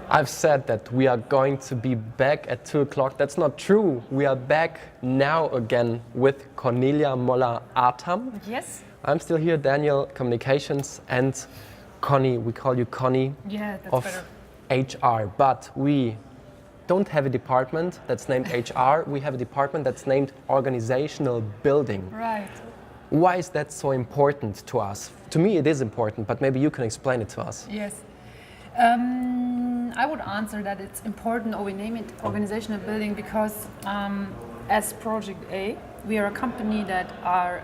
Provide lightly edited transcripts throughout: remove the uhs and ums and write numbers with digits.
I've said that we are going to be back at 2 o'clock. That's not true. We are back now again with Cornelia Moller-Atam. Yes. I'm still here, Daniel, Communications, and Connie, we call you Connie, Yeah, that's of better. HR. But we don't have a department that's named HR. We have a department that's named Organizational Building. Right. Why is that so important to us? To me, it is important, but maybe you can explain it to us. Yes. I would answer that it's important, or we name it organizational building, because as Project A, we are a company that are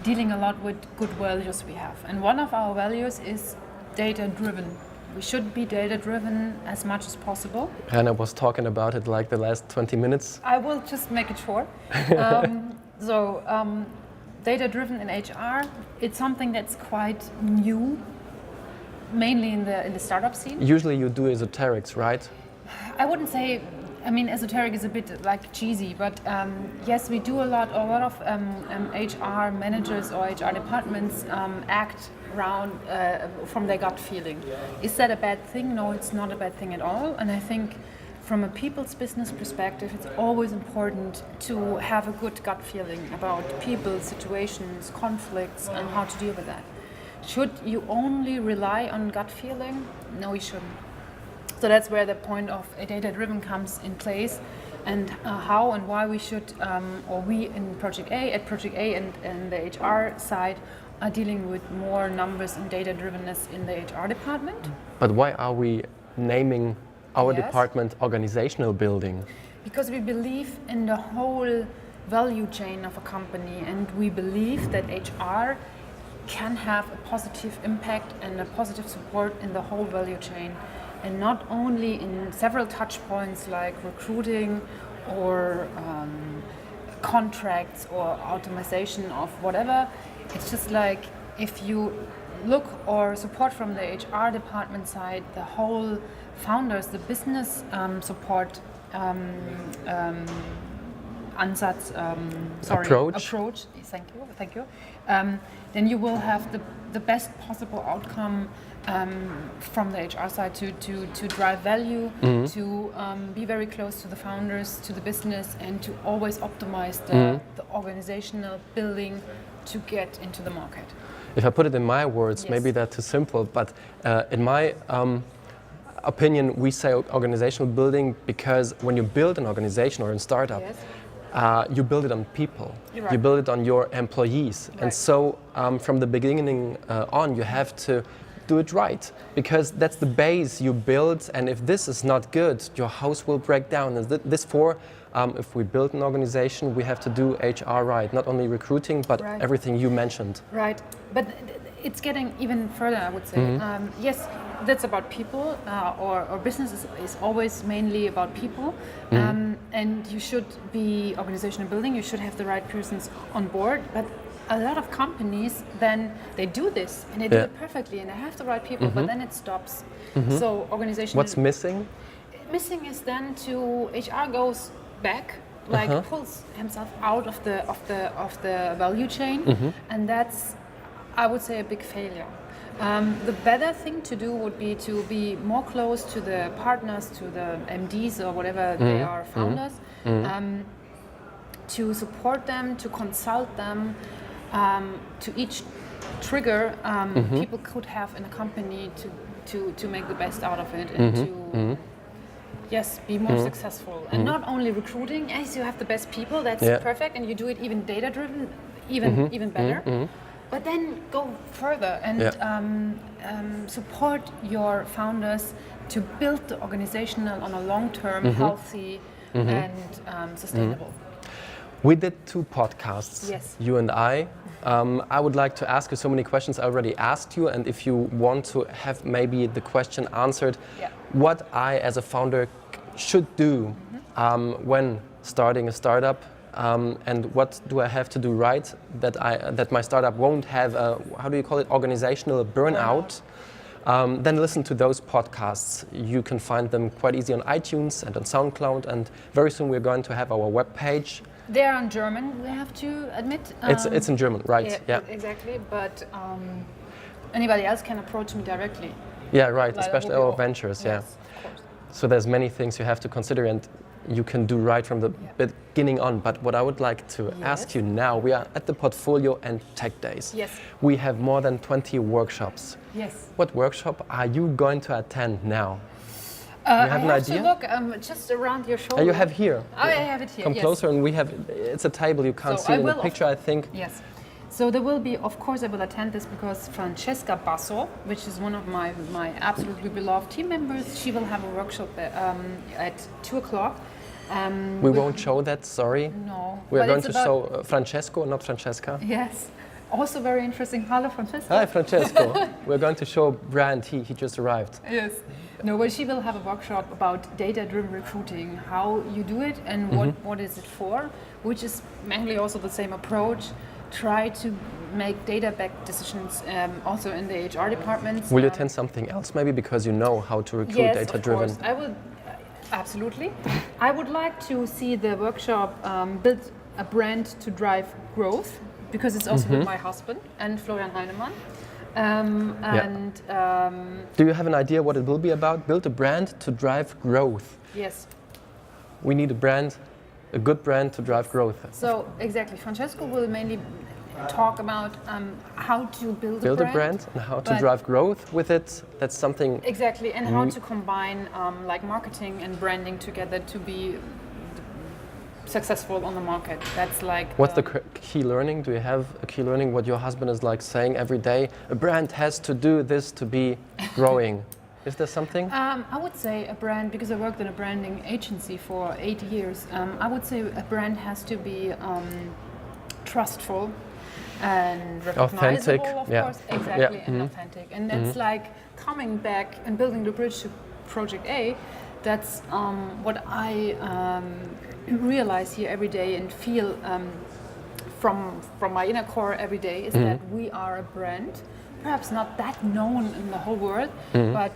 dealing a lot with good values we have. And one of our values is data-driven. We should be data-driven as much as possible. Hannah was talking about it like the last 20 minutes. I will just make it short. Data-driven in HR, it's something that's quite new, mainly in the startup scene. Usually you do esoterics, right? I wouldn't say, I mean, esoteric is a bit like cheesy, but yes, we do a lot of HR managers or HR departments act around from their gut feeling. Is that a bad thing? No, it's not a bad thing at all. And I think from a people's business perspective, it's always important to have a good gut feeling about people, situations, conflicts, and how to deal with that. Should you only rely on gut feeling? No, you shouldn't. So that's where the point of a data-driven comes in place, and how and why we should, or we in Project A and the HR side are dealing with more numbers and data-drivenness in the HR department. But why are we naming our Yes. department Organizational Building? Because we believe in the whole value chain of a company, and we believe that HR can have a positive impact and a positive support in the whole value chain, and not only in several touch points like recruiting or contracts or automation of whatever. It's just like if you look or support from the HR department side, the whole founders, the business support Ansatz, approach. Thank you. Then you will have the best possible outcome from the HR side to drive value, to be very close to the founders, to the business, and to always optimize the organizational building to get into the market. If I put it in my words, Yes. maybe that's too simple, but in my opinion, we say organizational building because when you build an organization or a startup, Yes. You build it on people. You're right. You build it on your employees. And Right. so from the beginning on, you have to do it right, because that's the base you build, and if this is not good, your house will break down. And if we build an organization, we have to do HR right, not only recruiting, but Right. everything you mentioned. Right, but it's getting even further, I would say. Yes, that's about people, or business is always mainly about people, and you should be organizational building, you should have the right persons on board, but a lot of companies then they do this and they do Yeah. it perfectly and they have the right people, but then it stops. So organizational What's missing? missing is then to HR goes back, like pulls himself out of the value chain, and that's, I would say, a big failure. The better thing to do would be to be more close to the partners, to the MDs or whatever they are, founders, to support them, to consult them, to each trigger people could have in a company to make the best out of it and to yes, be more successful. And not only recruiting, as you have the best people, that's perfect, and you do it even data-driven, even better. But then go further and support your founders to build the organizational on a long-term, healthy and sustainable. We did 2 podcasts, Yes. you and I. I would like to ask you so many questions I already asked you, and if you want to have maybe the question answered, what I as a founder should do when starting a startup, and what do I have to do right that my startup won't have a, how do you call it, organizational burnout? Then listen to those podcasts. You can find them quite easy on iTunes and on SoundCloud, and very soon we're going to have our webpage. They're in German, we have to admit. It's in German, right? Yeah, exactly. But anybody else can approach me directly. Yeah, right, Like, especially that would our be ventures, yes, of course. So there's many things you have to consider and you can do right from the beginning on. But what I would like to ask you now, we are at the Portfolio and Tech Days. Yes. We have more than 20 workshops. Yes. What workshop are you going to attend now? You have an idea? To look just around your shoulder. You have here. I have it here. Come closer, and we have. It's a table. You can't see it in the picture, I think. Yes. So there will be, of course, I will attend this because Francesca Basso, which is one of my absolutely beloved team members, she will have a workshop at 2 o'clock. We won't show that. Sorry. No. We are going to show Francesco, not Francesca. Yes. Also very interesting. Hello, Francesco. Hi, Francesco. We're going to show Brand. He just arrived. Yes. No, but she will have a workshop about data-driven recruiting, how you do it and what is it for, which is mainly also the same approach. Try to make data-backed decisions also in the HR departments. Will you attend something else maybe because you know how to recruit data-driven? Yes, of course. I will. Absolutely. I would like to see the workshop build a brand to drive growth, because it's also with my husband and Florian Heinemann. Do you have an idea what it will be about? Build a brand to drive growth. Yes. We need a brand, a good brand to drive growth. So exactly, Francesco will mainly talk about how to build a brand and how to drive growth with it. That's something exactly, and how to combine like marketing and branding together to be successful on the market. That's like what's the key learning? Do you have a key learning what your husband is like saying every day? A brand has to do this to be growing. Is there something? I would say a brand, because I worked in a branding agency for 8 years. I would say a brand has to be trustful and recognizable, of course, exactly, and authentic. And that's like coming back and building the bridge to Project A. That's what I realize here every day and feel from my inner core every day is that we are a brand, perhaps not that known in the whole world, but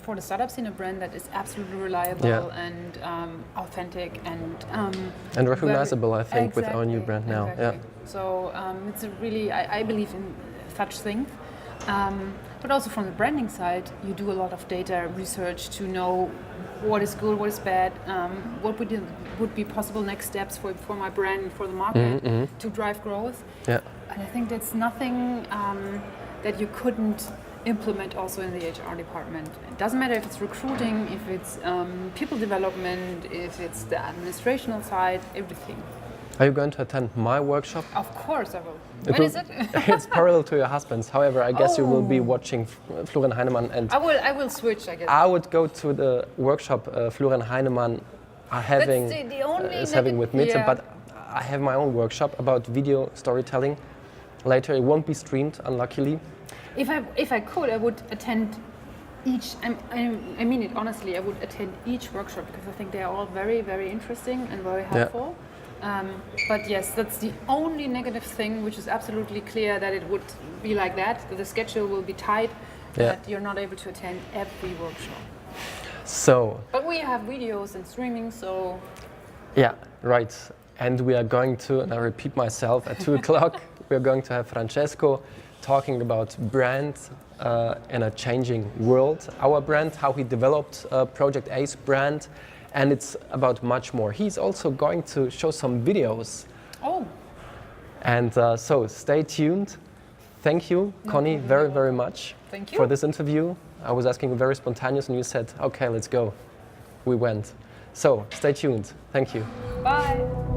for the startup scene, a brand that is absolutely reliable and authentic and recognizable, I think, with our new brand now. Exactly. So it's a really, I believe in such things. But also from the branding side, you do a lot of data research to know what is good, what is bad, what would be possible next steps for my brand, for the market, to drive growth. Yeah. And I think that's nothing that you couldn't implement also in the HR department. It doesn't matter if it's recruiting, if it's people development, if it's the administrational side, everything. Are you going to attend my workshop? Of course I will. When is it? It's parallel to your husband's. However, I guess you will be watching Florian Heinemann and... I will switch, I guess. I would go to the workshop Florian Heinemann is having with Mitte, but I have my own workshop about video storytelling. Later, it won't be streamed, unluckily. If I could, I would attend each, I mean it honestly, I would attend each workshop because I think they are all very, very interesting and very helpful. But yes, that's the only negative thing, which is absolutely clear that it would be like that the schedule will be tight, that you're not able to attend every workshop. But we have videos and streaming, so... Yeah, right. And we are going to, and I repeat myself, at 2 o'clock, we're going to have Francesco talking about brand in a changing world, our brand, how he developed Project A's brand, and it's about much more. He's also going to show some videos. Oh. And so stay tuned. Thank you, Connie, very, very much for this interview. I was asking very spontaneous and you said, okay, let's go. We went. So stay tuned. Thank you. Bye.